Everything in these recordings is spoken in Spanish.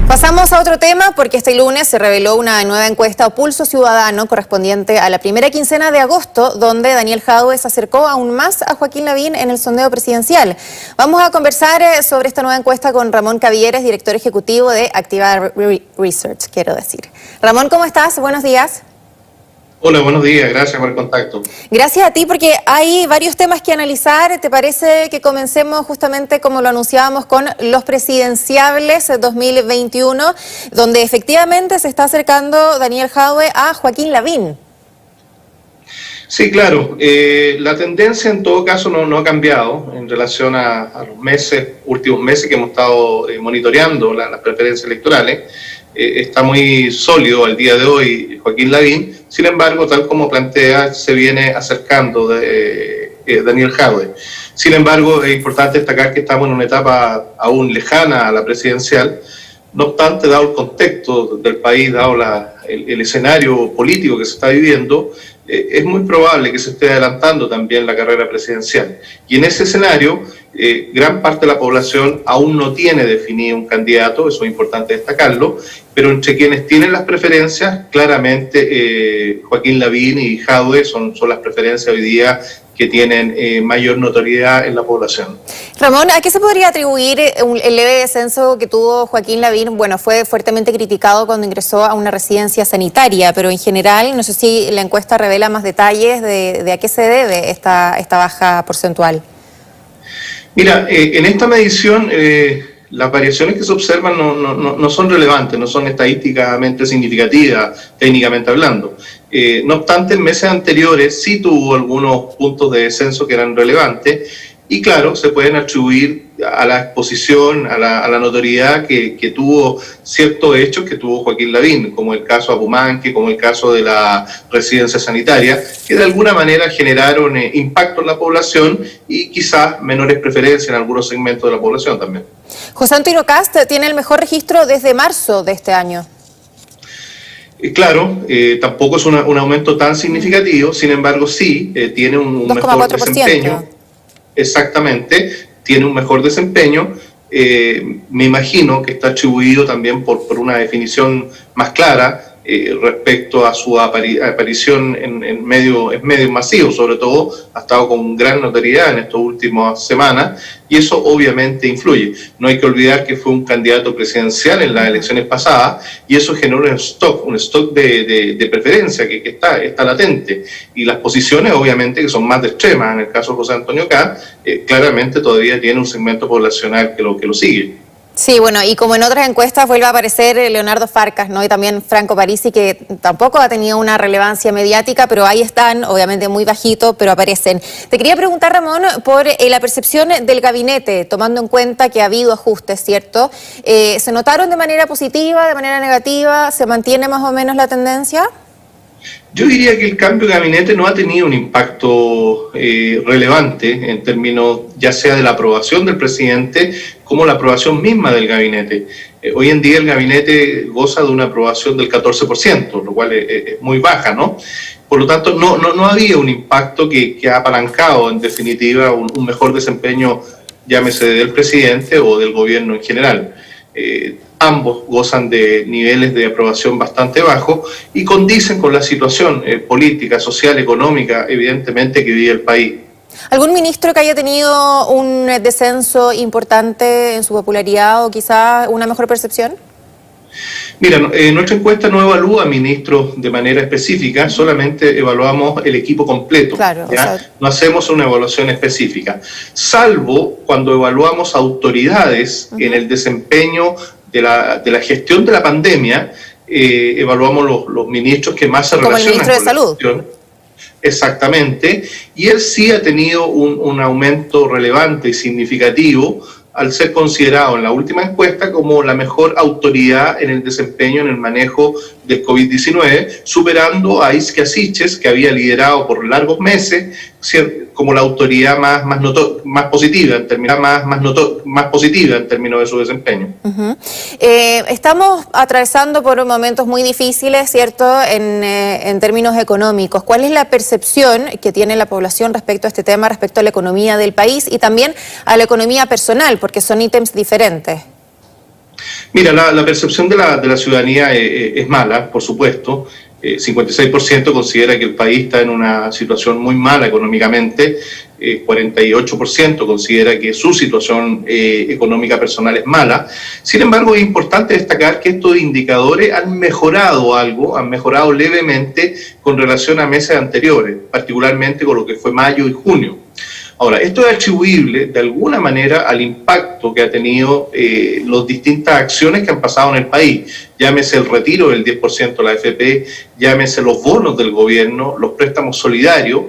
Pasamos a otro tema porque este lunes se reveló una nueva encuesta o Pulso Ciudadano correspondiente a la primera quincena de agosto, donde Daniel Jadwe se acercó aún más a Joaquín Lavín en el sondeo presidencial. Vamos a conversar sobre esta nueva encuesta con Ramón Cavieres, director ejecutivo de Activa Research, quiero decir. Ramón, ¿cómo estás? Buenos días. Hola, buenos días, gracias por el contacto. Gracias a ti porque hay varios temas que analizar. ¿Te parece que comencemos justamente como lo anunciábamos con los presidenciables 2021, donde efectivamente se está acercando Daniel Jadwe a Joaquín Lavín? Sí, claro. La tendencia en todo caso no ha cambiado en relación a los últimos meses que hemos estado monitoreando las preferencias electorales. Está muy sólido al día de hoy Joaquín Lavín. Sin embargo, tal como plantea, se viene acercando Daniel Jadwe. Sin embargo, es importante destacar que estamos en una etapa aún lejana a la presidencial. No obstante, dado el contexto del país, dado el escenario político que se está viviendo, es muy probable que se esté adelantando también la carrera presidencial. Y en ese escenario, gran parte de la población aún no tiene definido un candidato, eso es importante destacarlo, pero entre quienes tienen las preferencias, claramente Joaquín Lavín y Jadwe son las preferencias hoy día que tienen mayor notoriedad en la población. Ramón, ¿a qué se podría atribuir el leve descenso que tuvo Joaquín Lavín? Bueno, fue fuertemente criticado cuando ingresó a una residencia sanitaria, pero en general, no sé si la encuesta revela más detalles de a qué se debe esta baja porcentual. Mira, en esta medición las variaciones que se observan no son relevantes, no son estadísticamente significativas, técnicamente hablando. No obstante, en meses anteriores sí tuvo algunos puntos de descenso que eran relevantes y claro, se pueden atribuir a la exposición, a la notoriedad que tuvo ciertos hechos que tuvo Joaquín Lavín, como el caso Apumanque, como el caso de la residencia sanitaria, que de alguna manera generaron impacto en la población y quizás menores preferencias en algunos segmentos de la población también. José Antonio Kast tiene el mejor registro desde marzo de este año. Claro, tampoco es un aumento tan significativo, sin embargo sí tiene un mejor desempeño. Exactamente, tiene un mejor desempeño. Me imagino que está atribuido también por una definición más clara respecto a su aparición en medios masivos, sobre todo ha estado con gran notoriedad en estas últimas semanas y eso obviamente influye. No hay que olvidar que fue un candidato presidencial en las elecciones pasadas y eso generó un stock de preferencia que está latente y las posiciones obviamente que son más de extremas, en el caso de José Antonio Kast, claramente todavía tiene un segmento poblacional que lo sigue. Sí, bueno, y como en otras encuestas vuelve a aparecer Leonardo Farcas, ¿no? Y también Franco Parisi, que tampoco ha tenido una relevancia mediática, pero ahí están, obviamente muy bajito, pero aparecen. Te quería preguntar, Ramón, por la percepción del gabinete, tomando en cuenta que ha habido ajustes, ¿cierto? ¿Se notaron de manera positiva, de manera negativa? ¿Se mantiene más o menos la tendencia? Yo diría que el cambio de gabinete no ha tenido un impacto relevante en términos ya sea de la aprobación del presidente como la aprobación misma del gabinete. Hoy en día el gabinete goza de una aprobación del 14%, lo cual es muy baja, ¿no? Por lo tanto, no había un impacto que ha apalancado en definitiva un mejor desempeño, llámese del presidente o del gobierno en general. Ambos gozan de niveles de aprobación bastante bajos y condicen con la situación política, social, económica, evidentemente, que vive el país. ¿Algún ministro que haya tenido un descenso importante en su popularidad o quizá una mejor percepción? Mira, nuestra encuesta no evalúa ministros de manera específica, solamente evaluamos el equipo completo. Claro, ¿ya? O sea, no hacemos una evaluación específica, salvo cuando evaluamos autoridades en el desempeño de la gestión de la pandemia, evaluamos los ministros que más se relacionan con la gestión. Exactamente, y él sí ha tenido un aumento relevante y significativo al ser considerado en la última encuesta como la mejor autoridad en el desempeño en el manejo del COVID-19, superando a Isquia Siches, que había liderado por largos meses como la autoridad más positiva en términos de su desempeño. Estamos atravesando por momentos muy difíciles, ¿cierto?, en términos económicos. ¿Cuál es la percepción que tiene la población respecto a este tema, respecto a la economía del país y también a la economía personal, porque son ítems diferentes? Mira, la percepción de la ciudadanía es mala, por supuesto. 56% considera que el país está en una situación muy mala económicamente, 48% considera que su situación económica personal es mala. Sin embargo, es importante destacar que estos indicadores han mejorado algo, han mejorado levemente con relación a meses anteriores, particularmente con lo que fue mayo y junio. Ahora, esto es atribuible de alguna manera al impacto que ha tenido las distintas acciones que han pasado en el país. Llámese el retiro del 10% de la AFP, llámese los bonos del gobierno, los préstamos solidarios.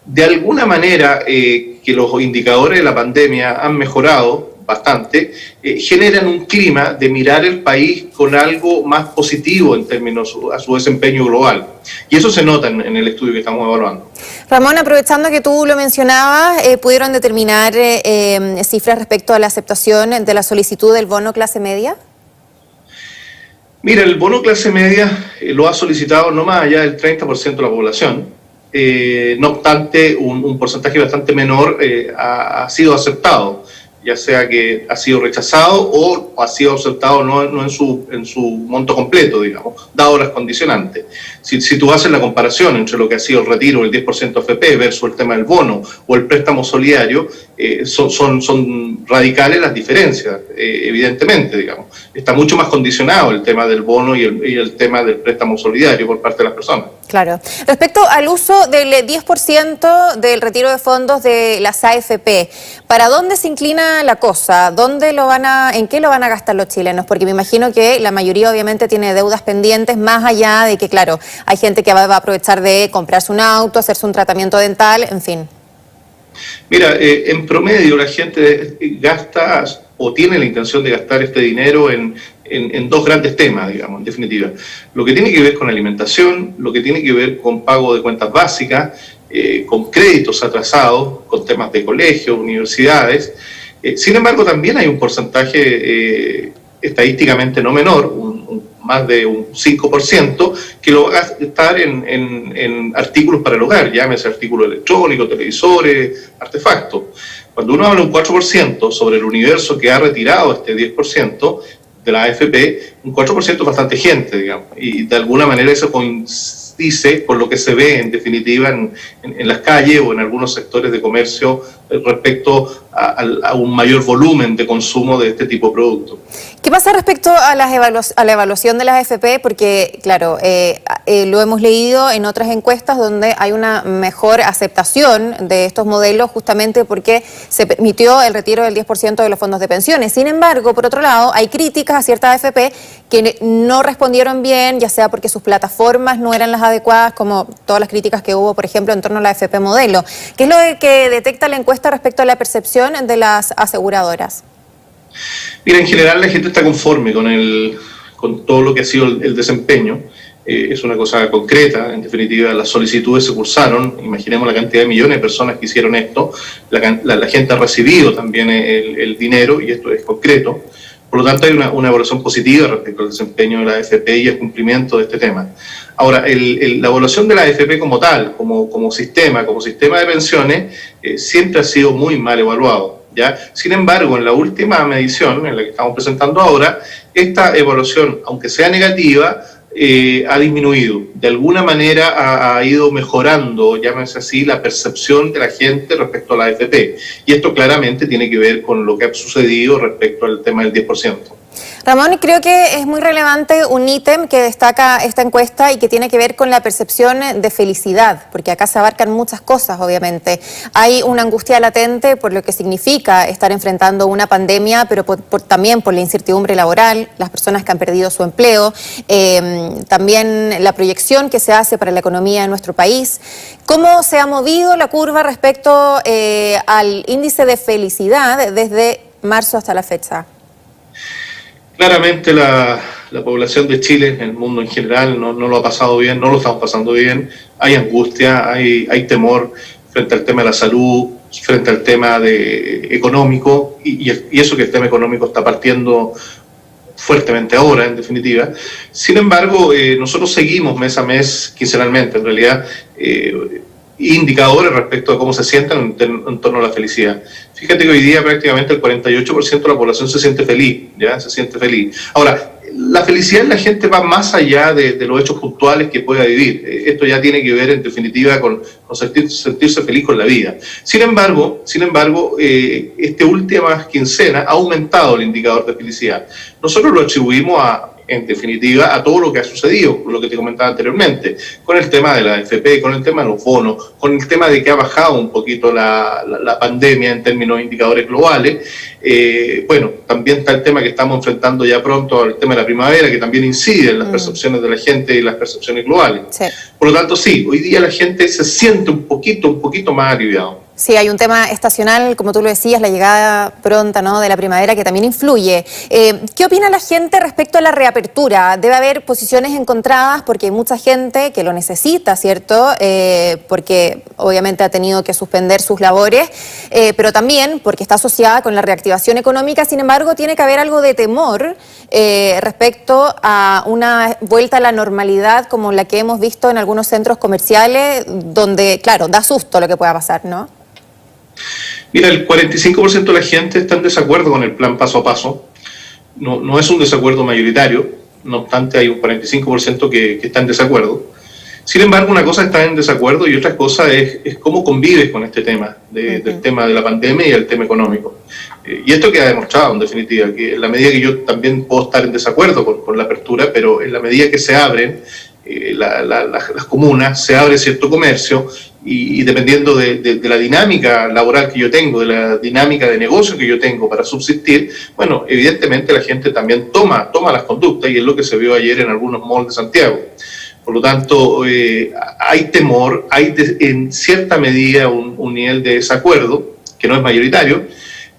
De alguna manera que los indicadores de la pandemia han mejorado bastante, generan un clima de mirar el país con algo más positivo en términos a su desempeño global. Y eso se nota en el estudio que estamos evaluando. Ramón, aprovechando que tú lo mencionabas, ¿pudieron determinar cifras respecto a la aceptación de la solicitud del bono clase media? Mira, el bono clase media lo ha solicitado no más allá del 30% de la población. No obstante, un porcentaje bastante menor ha sido aceptado, ya sea que ha sido rechazado o ha sido aceptado no en su monto completo, digamos, dado las condicionantes. Si tú haces la comparación entre lo que ha sido el retiro del 10% FP versus el tema del bono o el préstamo solidario, son radicales las diferencias, evidentemente, digamos. Está mucho más condicionado el tema del bono y el tema del préstamo solidario por parte de las personas. Claro. Respecto al uso del 10% del retiro de fondos de las AFP, ¿para dónde se inclina la cosa? ¿En qué lo van a gastar los chilenos? Porque me imagino que la mayoría obviamente tiene deudas pendientes, más allá de que, claro, hay gente que va a aprovechar de comprarse un auto, hacerse un tratamiento dental, en fin. Mira, en promedio la gente gasta o tiene la intención de gastar este dinero en dos grandes temas, digamos, en definitiva. Lo que tiene que ver con alimentación, lo que tiene que ver con pago de cuentas básicas, con créditos atrasados, con temas de colegios, universidades. Sin embargo, también hay un porcentaje estadísticamente no menor, más de un 5%, que lo va a gastar en artículos para el hogar, llámese artículos electrónicos, televisores, artefactos. Cuando uno habla un 4% sobre el universo que ha retirado este 10% de la AFP, un 4% es bastante gente, digamos, y de alguna manera eso coincide con lo que se ve en definitiva en las calles o en algunos sectores de comercio respecto a un mayor volumen de consumo de este tipo de productos. ¿Qué pasa respecto a la evaluación de las AFP? Porque, claro, lo hemos leído en otras encuestas donde hay una mejor aceptación de estos modelos justamente porque se permitió el retiro del 10% de los fondos de pensiones. Sin embargo, por otro lado, hay críticas a ciertas AFP que no respondieron bien, ya sea porque sus plataformas no eran las adecuadas, como todas las críticas que hubo, por ejemplo, en torno a la AFP modelo. ¿Qué es lo que detecta la encuesta respecto a la percepción de las aseguradoras? Mira, en general la gente está conforme con todo lo que ha sido el desempeño. Es una cosa concreta, en definitiva las solicitudes se cursaron, imaginemos la cantidad de millones de personas que hicieron esto, la gente ha recibido también el dinero y esto es concreto. Por lo tanto, hay una evaluación positiva respecto al desempeño de la AFP y el cumplimiento de este tema. Ahora, la evaluación de la AFP como tal, como sistema de pensiones, siempre ha sido muy mal evaluado, ¿ya? Sin embargo, en la última medición, en la que estamos presentando ahora, esta evaluación, aunque sea negativa, ha disminuido. De alguna manera ha ido mejorando, llámese así, la percepción de la gente respecto a la AFP. Y esto claramente tiene que ver con lo que ha sucedido respecto al tema del 10%. Ramón, creo que es muy relevante un ítem que destaca esta encuesta y que tiene que ver con la percepción de felicidad, porque acá se abarcan muchas cosas, obviamente. Hay una angustia latente por lo que significa estar enfrentando una pandemia, pero también por la incertidumbre laboral, las personas que han perdido su empleo, también la proyección que se hace para la economía de nuestro país. ¿Cómo se ha movido la curva respecto al índice de felicidad desde marzo hasta la fecha? Claramente la población de Chile, en el mundo en general, no lo ha pasado bien, no lo estamos pasando bien. Hay angustia, hay temor frente al tema de la salud, frente al tema económico, y eso que el tema económico está partiendo fuertemente ahora, en definitiva. Sin embargo, nosotros seguimos mes a mes, quincenalmente, en realidad, indicadores respecto a cómo se sientan en torno a la felicidad. Fíjate que hoy día prácticamente el 48% de la población se siente feliz, ¿ya? Se siente feliz. Ahora, la felicidad en la gente va más allá de los hechos puntuales que pueda vivir. Esto ya tiene que ver, en definitiva, con sentirse feliz con la vida. Sin embargo, esta última quincena ha aumentado el indicador de felicidad. Nosotros lo atribuimos en definitiva, a todo lo que ha sucedido, lo que te comentaba anteriormente, con el tema de la AFP, con el tema de los bonos, con el tema de que ha bajado un poquito la pandemia en términos de indicadores globales. Bueno, también está el tema que estamos enfrentando ya pronto, el tema de la primavera, que también incide en las percepciones de la gente y las percepciones globales. Sí. Por lo tanto, sí, hoy día la gente se siente un poquito más aliviado. Sí, hay un tema estacional, como tú lo decías, la llegada pronta, ¿no?, de la primavera, que también influye. ¿Qué opina la gente respecto a la reapertura? Debe haber posiciones encontradas porque hay mucha gente que lo necesita, ¿cierto? Porque obviamente ha tenido que suspender sus labores, pero también porque está asociada con la reactivación económica. Sin embargo, tiene que haber algo de temor respecto a una vuelta a la normalidad como la que hemos visto en algunos centros comerciales, donde, claro, da susto lo que pueda pasar, ¿no? Mira, el 45% de la gente está en desacuerdo con el plan paso a paso. No es un desacuerdo mayoritario, no obstante hay un 45% que está en desacuerdo. Sin embargo, una cosa es estar en desacuerdo y otra cosa es cómo convives con este tema, del tema de la pandemia y el tema económico. Y esto queda demostrado, en definitiva, que en la medida que yo también puedo estar en desacuerdo con la apertura, pero en la medida que se abren las comunas, se abre cierto comercio y dependiendo de la dinámica laboral que yo tengo, de la dinámica de negocio que yo tengo para subsistir, bueno, evidentemente la gente también toma las conductas y es lo que se vio ayer en algunos malls de Santiago. Por lo tanto, hay temor, hay en cierta medida un nivel de desacuerdo, que no es mayoritario,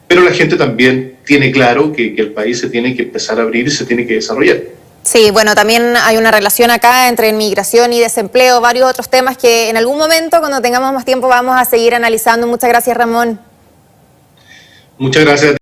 pero la gente también tiene claro que el país se tiene que empezar a abrir y se tiene que desarrollar. Sí, bueno, también hay una relación acá entre inmigración y desempleo, varios otros temas que en algún momento, cuando tengamos más tiempo, vamos a seguir analizando. Muchas gracias, Ramón. Muchas gracias.